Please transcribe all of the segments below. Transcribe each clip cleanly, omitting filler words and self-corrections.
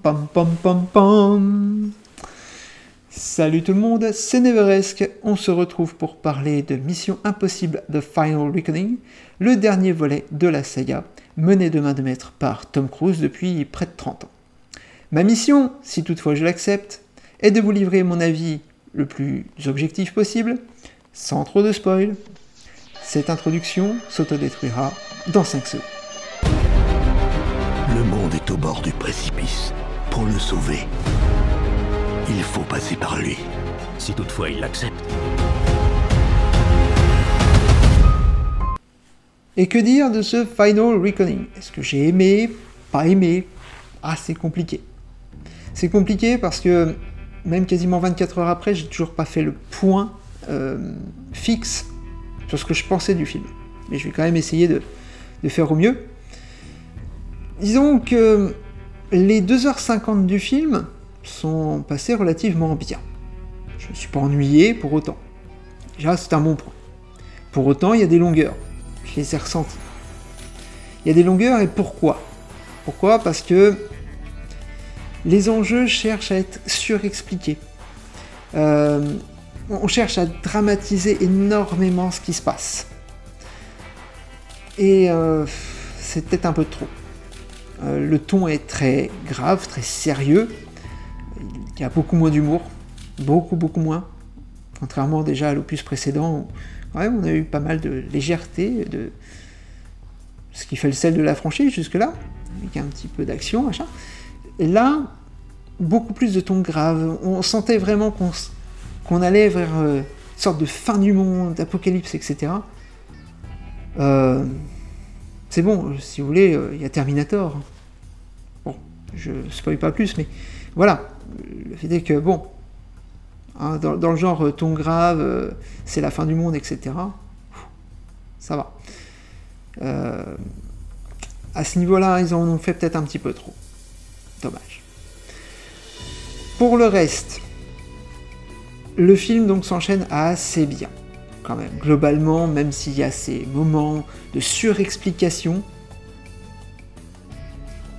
pam pam pam pam. Salut tout le monde, c'est Neveresque. On se retrouve pour parler de Mission Impossible The Final Reckoning, le dernier volet de la saga, mené de main de maître par Tom Cruise depuis près de 30 ans. Ma mission, si toutefois je l'accepte, est de vous livrer mon avis le plus objectif possible, sans trop de spoil. Cette introduction s'autodétruira dans 5 secondes. Le monde est au bord du précipice. Pour le sauver, il faut passer par lui. Si toutefois il l'accepte. Et que dire de ce Final Reckoning? Est-ce que j'ai aimé? Pas aimé? Ah, c'est compliqué. C'est compliqué parce que, même quasiment 24 heures après, j'ai toujours pas fait le point fixe sur ce que je pensais du film. Mais je vais quand même essayer de faire au mieux. Disons que les 2h50 du film sont passées relativement bien. Je ne me suis pas ennuyé pour autant. Déjà, c'est un bon point. Pour autant, il y a des longueurs. Je les ai ressenties. Il y a des longueurs, et pourquoi? Pourquoi? Parce que les enjeux cherchent à être surexpliqués. On cherche à dramatiser énormément ce qui se passe. Et c'est peut-être un peu trop. Le ton est très grave, très sérieux. Il y a beaucoup moins d'humour. Beaucoup moins. Contrairement déjà à l'opus précédent, où quand même on a eu pas mal de légèreté, de ce qui fait le sel de la franchise jusque-là, avec un petit peu d'action, machin. Et là, beaucoup plus de ton grave. On sentait vraiment qu'on allait vers une sorte de fin du monde, d'apocalypse, etc. C'est bon, si vous voulez, il y a Terminator. Bon, je spoil pas plus, mais voilà. Le fait est que, bon, hein, dans le genre ton grave, c'est la fin du monde, etc. Ça va. À ce niveau-là, ils en ont fait peut-être un petit peu trop. Dommage. Pour le reste, le film donc s'enchaîne assez bien. Quand même, globalement, même s'il y a ces moments de surexplication,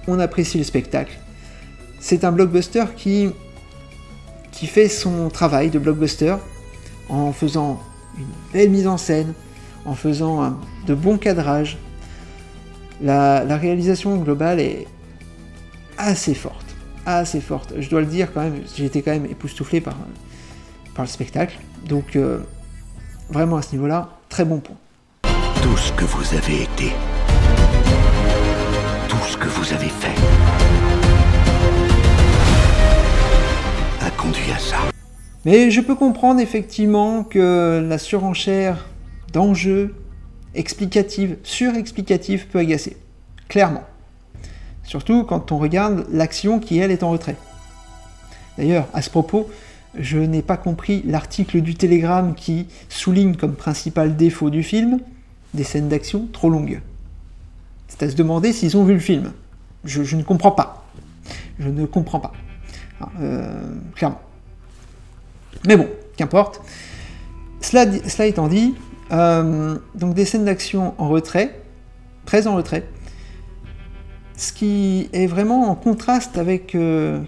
on apprécie le spectacle. C'est un blockbuster qui fait son travail de blockbuster en faisant une belle mise en scène, en faisant de bons cadrages. La réalisation globale est assez forte. Assez forte. Je dois le dire quand même, j'ai été quand même époustouflé par le spectacle. Donc, vraiment à ce niveau-là, très bon point. Tout ce que vous avez été, tout ce que vous avez fait, a conduit à ça. Mais je peux comprendre effectivement que la surenchère d'enjeux explicative, surexplicative peut agacer. Clairement. Surtout quand on regarde l'action qui, elle, est en retrait. D'ailleurs, à ce propos, je n'ai pas compris l'article du Télégramme qui souligne comme principal défaut du film des scènes d'action trop longues. C'est à se demander s'ils ont vu le film. Je ne comprends pas. Je ne comprends pas. Clairement. Mais bon, qu'importe. Cela étant dit, donc des scènes d'action en retrait, très en retrait, ce qui est vraiment en contraste avec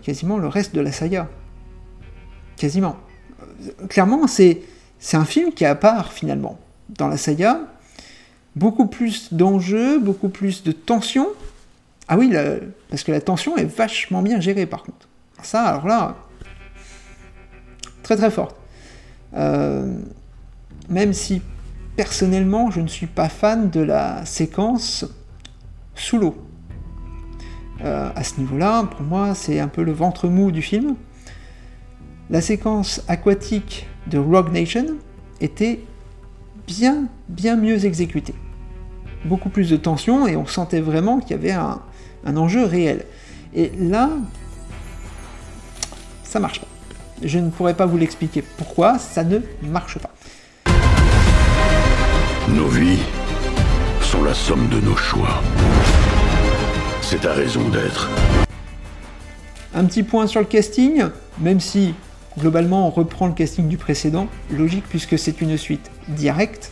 quasiment le reste de la saga. Quasiment. Clairement, c'est un film qui est à part, finalement. Dans la saga, beaucoup plus d'enjeux, beaucoup plus de tension. Ah oui, parce que la tension est vachement bien gérée, par contre. Ça, alors là, très très forte. Même si, personnellement, je ne suis pas fan de la séquence sous l'eau. À ce niveau-là, pour moi, c'est un peu le ventre mou du film. La séquence aquatique de Rogue Nation était bien mieux exécutée. Beaucoup plus de tension et on sentait vraiment qu'il y avait un enjeu réel. Et là, ça marche pas. Je ne pourrais pas vous l'expliquer pourquoi, ça ne marche pas. Nos vies sont la somme de nos choix. C'est ta raison d'être. Un petit point sur le casting, même si globalement on reprend le casting du précédent, logique puisque c'est une suite directe.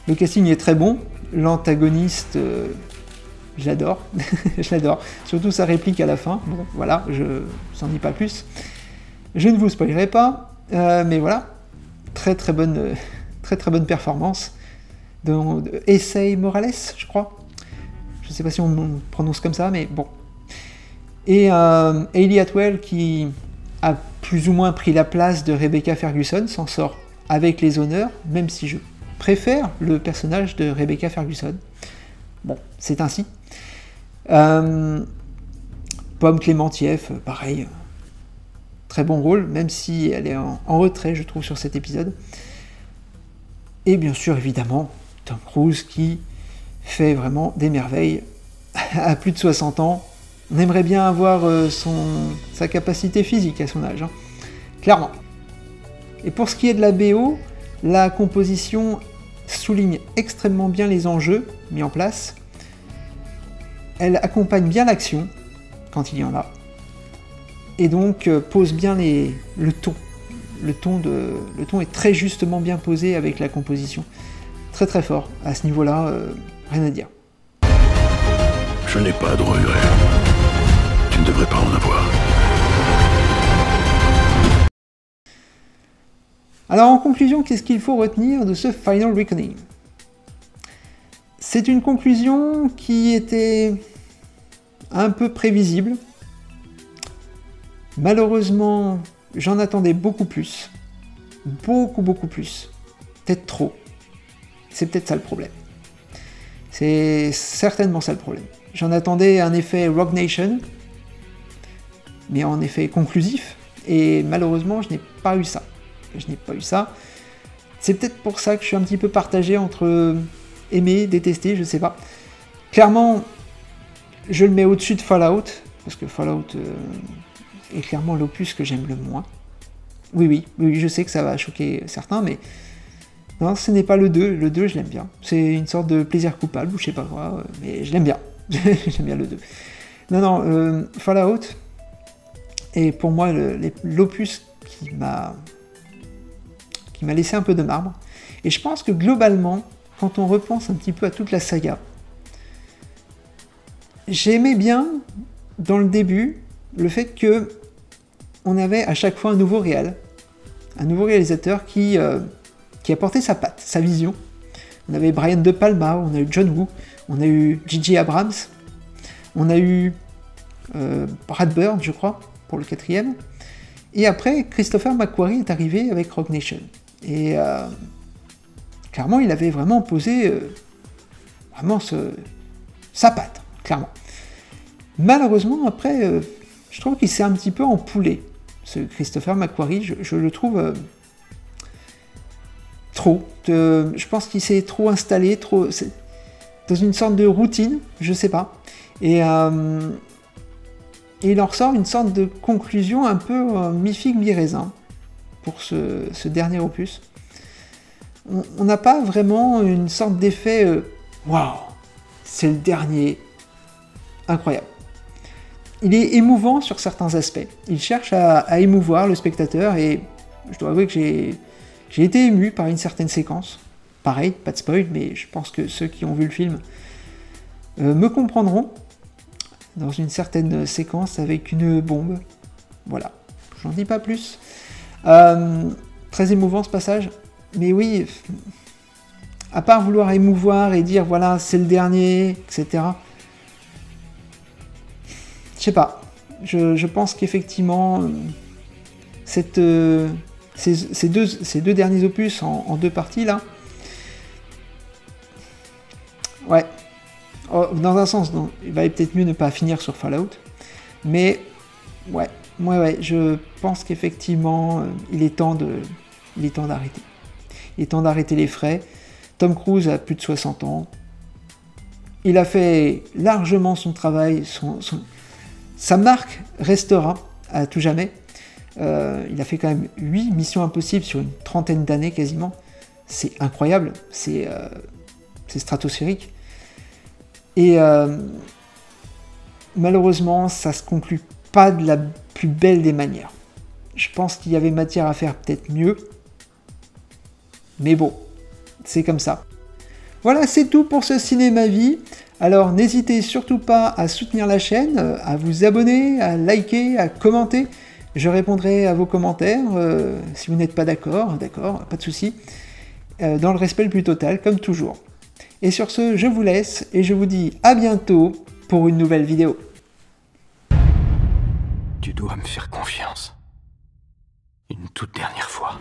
Le casting est très bon, l'antagoniste je l'adore, je l'adore. Surtout sa réplique à la fin. Bon, voilà, je n'en dis pas plus. Je ne vous spoilerai pas, mais voilà, très bonne performance de Essay Morales, je crois. Je ne sais pas si on prononce comme ça, mais bon. Et Hayley Atwell, qui a plus ou moins pris la place de Rebecca Ferguson, s'en sort avec les honneurs, même si je préfère le personnage de Rebecca Ferguson. Bon, c'est ainsi. Pomme Clémentieff, pareil, très bon rôle, même si elle est en retrait, je trouve, sur cet épisode. Et bien sûr, évidemment, Tom Cruise qui fait vraiment des merveilles à plus de 60 ans. On aimerait bien avoir sa capacité physique à son âge, hein. Clairement. Et pour ce qui est de la BO, la composition souligne extrêmement bien les enjeux mis en place. Elle accompagne bien l'action, quand il y en a. Et donc pose bien le ton. Le ton est très justement bien posé avec la composition. Très fort. À ce niveau-là, rien à dire. Je n'ai pas de regrets. Tu ne devrais pas en avoir. Alors en conclusion, qu'est-ce qu'il faut retenir de ce Final Reckoning? C'est une conclusion qui était un peu prévisible. Malheureusement, j'en attendais beaucoup plus. Beaucoup plus. Peut-être trop. C'est peut-être ça le problème. C'est certainement ça le problème. J'en attendais un effet Rogue Nation, mais en effet conclusif, et malheureusement, je n'ai pas eu ça. C'est peut-être pour ça que je suis un petit peu partagé entre aimer, détester, je sais pas. Clairement, je le mets au-dessus de Fallout, parce que Fallout est clairement l'opus que j'aime le moins. Oui, je sais que ça va choquer certains, mais non, ce n'est pas le 2. Le 2, je l'aime bien. C'est une sorte de plaisir coupable, ou je sais pas quoi, mais je l'aime bien. J'aime bien le 2. Non, Fallout est pour moi l'opus qui m'a laissé un peu de marbre. Et je pense que globalement, quand on repense un petit peu à toute la saga, j'aimais bien, dans le début, le fait que on avait à chaque fois un nouveau réalisateur qui apportait sa patte, sa vision. On avait Brian De Palma, on a eu John Woo, on a eu J.J. Abrams, on a eu Brad Bird, je crois, pour le 4e. Et après, Christopher McQuarrie est arrivé avec Rogue Nation. Et clairement, il avait vraiment posé sa patte, clairement. Malheureusement, après, je trouve qu'il s'est un petit peu empoulé, ce Christopher McQuarrie. Je le trouve trop. Je pense qu'il s'est trop installé, dans une sorte de routine, je sais pas. Et il en ressort une sorte de conclusion un peu mi-figue, mi-raisin pour ce dernier opus. On n'a pas vraiment une sorte d'effet waouh, c'est le dernier, incroyable. Il est émouvant sur certains aspects. Il cherche à émouvoir le spectateur et je dois avouer que j'ai été ému par une certaine séquence. Pareil, pas de spoil, mais je pense que ceux qui ont vu le film me comprendront. Dans une certaine séquence avec une bombe. Voilà, j'en dis pas plus. Très émouvant ce passage. Mais oui, à part vouloir émouvoir et dire voilà, c'est le dernier, etc. Je sais pas. Je pense qu'effectivement, ces deux derniers opus en deux parties là, ouais. Dans un sens, non, il valait peut-être mieux ne pas finir sur Fallout, mais ouais, je pense qu'effectivement, il est temps d'arrêter. Il est temps d'arrêter les frais. Tom Cruise a plus de 60 ans. Il a fait largement son travail. Sa marque restera à tout jamais. Il a fait quand même 8 missions impossibles sur une trentaine d'années quasiment. C'est incroyable, c'est stratosphérique. Et malheureusement, ça se conclut pas de la plus belle des manières. Je pense qu'il y avait matière à faire peut-être mieux. Mais bon, c'est comme ça. Voilà, c'est tout pour ce Cinéma-Vie. Alors n'hésitez surtout pas à soutenir la chaîne, à vous abonner, à liker, à commenter. Je répondrai à vos commentaires. Si vous n'êtes pas d'accord, pas de souci. Dans le respect le plus total, comme toujours. Et sur ce, je vous laisse et je vous dis à bientôt pour une nouvelle vidéo. Tu dois me faire confiance. Une toute dernière fois.